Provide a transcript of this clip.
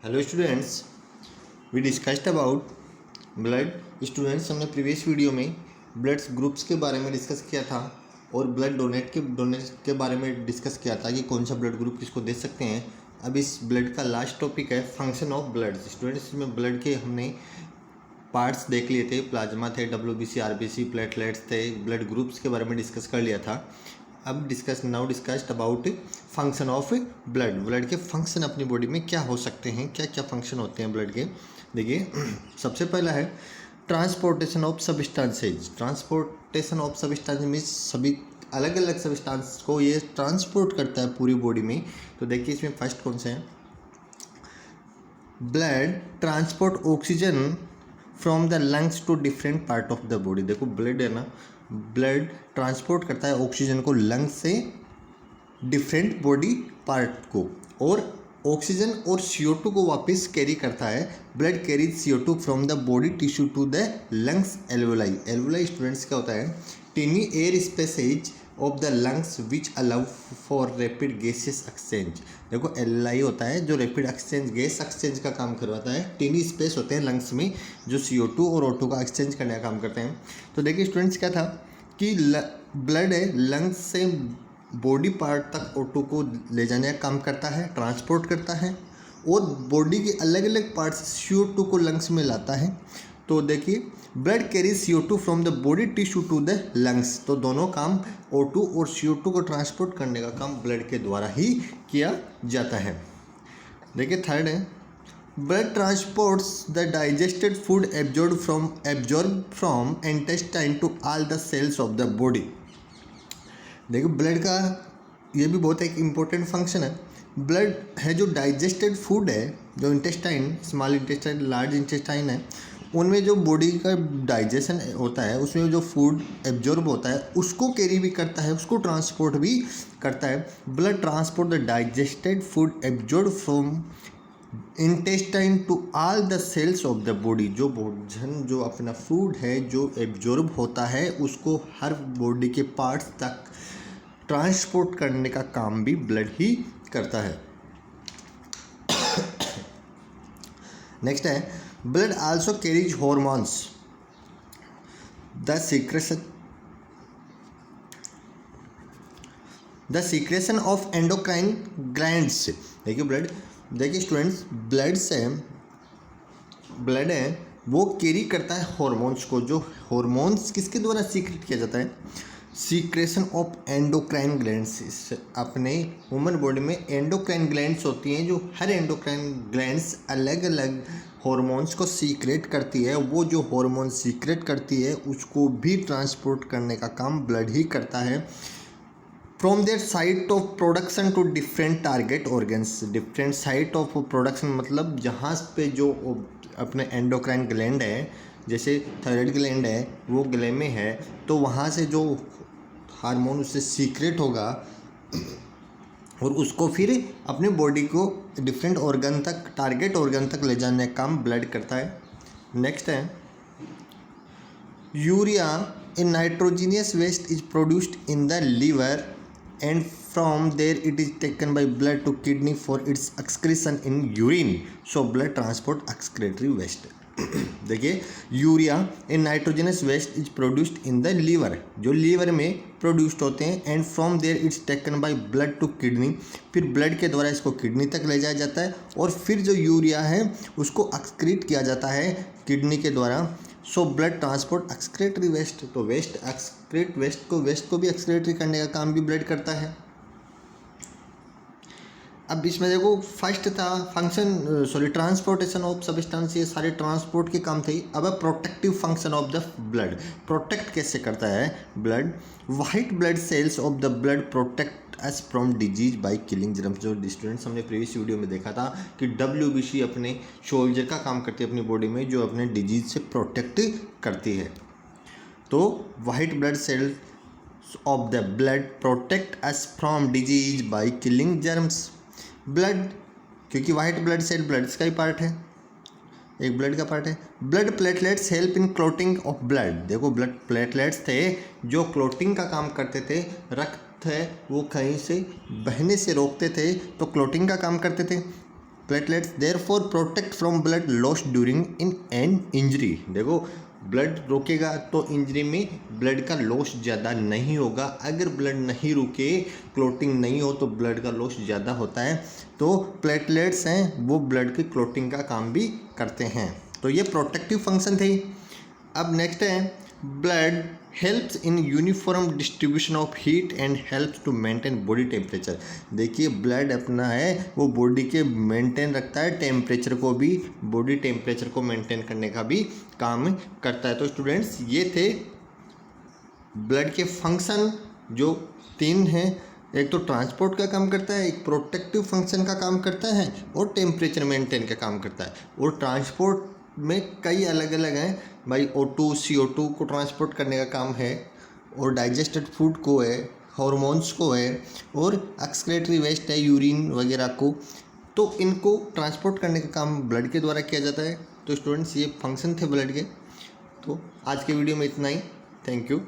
Hello students, we discussed about blood. Students, हमने previous video में blood groups के बारे में डिस्कस किया था और ब्लड डोनेट के बारे में डिस्कस किया था कि कौन सा ब्लड ग्रुप किसको दे सकते हैं। अब इस ब्लड का लास्ट टॉपिक है फंक्शन ऑफ ब्लड। स्टूडेंट्स, इसमें ब्लड के हमने पार्ट्स देख लिए थे, प्लाज्मा थे, WBC, RBC, प्लेटलेट्स थे, ब्लड ग्रुप्स के बारे में डिस्कस कर लिया था। अब now discussed about function of blood. Blood के फंक्शन अपनी बॉडी में क्या हो सकते हैं, क्या क्या फंक्शन होते हैं ब्लड के। देखिए, सबसे पहला है transportation of substances. Transportation of substance means सभी अलग अलग सब्सटेंस को ये ट्रांसपोर्ट करता है पूरी बॉडी में। तो देखिए, इसमें फर्स्ट कौन सा है, blood transport oxygen from the lungs to different part of the body. देखो, ब्लड है ना, ब्लड ट्रांसपोर्ट करता है ऑक्सीजन को लंग्स से डिफरेंट बॉडी पार्ट को, और ऑक्सीजन और CO2 को वापस कैरी करता है। Blood carries CO2 from the body tissue to the lungs alveoli. Alveoli students क्या होता है, tiny air spaces of the lungs which allow for rapid gases exchange. देखो, एल्वोलाई होता है जो रैपिड एक्सचेंज, गैस एक्सचेंज का काम करवाता है। टिनी स्पेस होते हैं लंग्स में जो CO2 और O2 का एक्सचेंज करने का काम करते हैं। तो देखिए स्टूडेंट्स, क्या था कि ब्लड है लंग्स से बॉडी पार्ट तक O2 को ले जाने का काम करता है, ट्रांसपोर्ट करता है, और बॉडी के अलग अलग पार्ट से CO2 को लंग्स में लाता है। तो देखिए, blood carries CO2 from the body tissue to the lungs. तो दोनों काम O2 और CO2 को ट्रांसपोर्ट करने का काम ब्लड के द्वारा ही किया जाता है। देखिए, थर्ड है blood transports the digested food absorb from intestine to all the cells of the body. देखो, ब्लड का ये भी बहुत एक इम्पोर्टेंट फंक्शन है। ब्लड है जो डाइजेस्टेड फूड है, जो intestine, small intestine, large intestine है, उनमें जो बॉडी का डाइजेशन होता है, उसमें जो फूड एब्जॉर्ब होता है उसको कैरी भी करता है, उसको ट्रांसपोर्ट भी करता है। Blood transport the digested food absorb from intestine to all the cells of the body. जो भोजन, जो अपना फूड है जो एब्जॉर्ब होता है, उसको हर बॉडी के पार्ट्स तक ट्रांसपोर्ट करने का काम भी ब्लड ही करता है। नेक्स्ट है blood also carries hormones. The secretion of endocrine glands. देखिए स्टूडेंट्स, ब्लड है वो कैरी करता है हॉर्मोन्स को। जो हॉर्मोन्स किसके द्वारा सीक्रेट किया जाता है, सीक्रेशन ऑफ एंडोक्राइन ग्लैंड्स। अपने ह्यूमन बॉडी में एंडोक्राइन ग्लैंड्स होती हैं, जो हर एंडोक्राइन ग्लैंड्स अलग अलग हॉर्मोन्स को सीक्रेट करती है। वो जो हॉर्मोन सीक्रेट करती है उसको भी ट्रांसपोर्ट करने का काम ब्लड ही करता है। From their site of production to different target organs. Different site of production मतलब जहाँ पे जो अपने एंडोक्राइन ग्लैंड है, जैसे थायराइड ग्लैंड है वो गले में है, तो वहाँ से जो हार्मोन उससे सीक्रेट होगा और उसको फिर अपने बॉडी को डिफरेंट ऑर्गन तक, टारगेट ऑर्गन तक ले जाने का काम ब्लड करता है। नेक्स्ट है urea in nitrogenous waste is produced in the liver and from there it is taken by blood to kidney for its excretion in urine. So blood transport excretory waste. देखिए, urea in nitrogenous waste is produced in the liver, जो liver में produced होते हैं, and from there it's taken by blood to kidney. फिर blood के द्वारा इसको kidney तक ले जाया जाता है, और फिर जो यूरिया है उसको एक्सक्रीट किया जाता है किडनी के द्वारा। So blood transport excretory waste. तो वेस्ट को भी एक्सक्रीटरी करने का काम भी ब्लड करता है। अब इसमें देखो, फर्स्ट था ट्रांसपोर्टेशन ऑफ सब्सटेंस, ये सारे ट्रांसपोर्ट के काम थे। अब protective function of the blood. Protect कैसे करता है blood, white blood cells of the blood protect us from disease by killing germs. जो स्टूडेंट्स हमने प्रीवियस वीडियो में देखा था कि WBC अपने सोल्जर का काम करती है अपनी बॉडी में, जो अपने डिजीज से प्रोटेक्ट करती है। तो white blood cells of the blood protect us from disease by killing germs. Blood, क्योंकि वाइट ब्लड सेल ब्लड का ही पार्ट है, एक ब्लड का पार्ट है। Blood platelets help in clotting of blood. देखो, ब्लड प्लेटलेट्स थे जो क्लोटिंग का काम करते थे, रक्त है वो कहीं से बहने से रोकते थे, तो क्लोटिंग का काम करते थे। Platelets therefore protect from blood loss during in an injury. देखो ब्लड रोकेगा तो इंजरी में ब्लड का लॉस ज़्यादा नहीं होगा। अगर ब्लड नहीं रुके, क्लोटिंग नहीं हो तो ब्लड का लॉस ज़्यादा होता है। तो प्लेटलेट्स हैं वो ब्लड की क्लोटिंग का काम भी करते हैं। तो ये प्रोटेक्टिव फंक्शन थे। अब नेक्स्ट है blood helps in uniform distribution of heat and helps to maintain body temperature. देखिए ब्लड अपना है वो बॉडी के मेंटेन रखता है, टेम्परेचर को भी, बॉडी टेम्परेचर को मेंटेन करने का भी काम करता है। तो स्टूडेंट्स ये थे ब्लड के फंक्शन जो 3 हैं। एक तो ट्रांसपोर्ट का काम करता है, एक प्रोटेक्टिव फंक्शन का काम करता है और टेम्परेचर मेंटेन का काम करता है। और ट्रांसपोर्ट में कई अलग अलग हैं भाई, O2 CO2 को ट्रांसपोर्ट करने का काम है, और डाइजेस्टेड फूड को है, हार्मोन्स को है, और एक्सक्रीटरी वेस्ट है यूरिन वगैरह को। तो इनको ट्रांसपोर्ट करने का काम ब्लड के द्वारा किया जाता है। तो स्टूडेंट्स ये फंक्शन थे ब्लड के। तो आज के वीडियो में इतना ही। Thank you.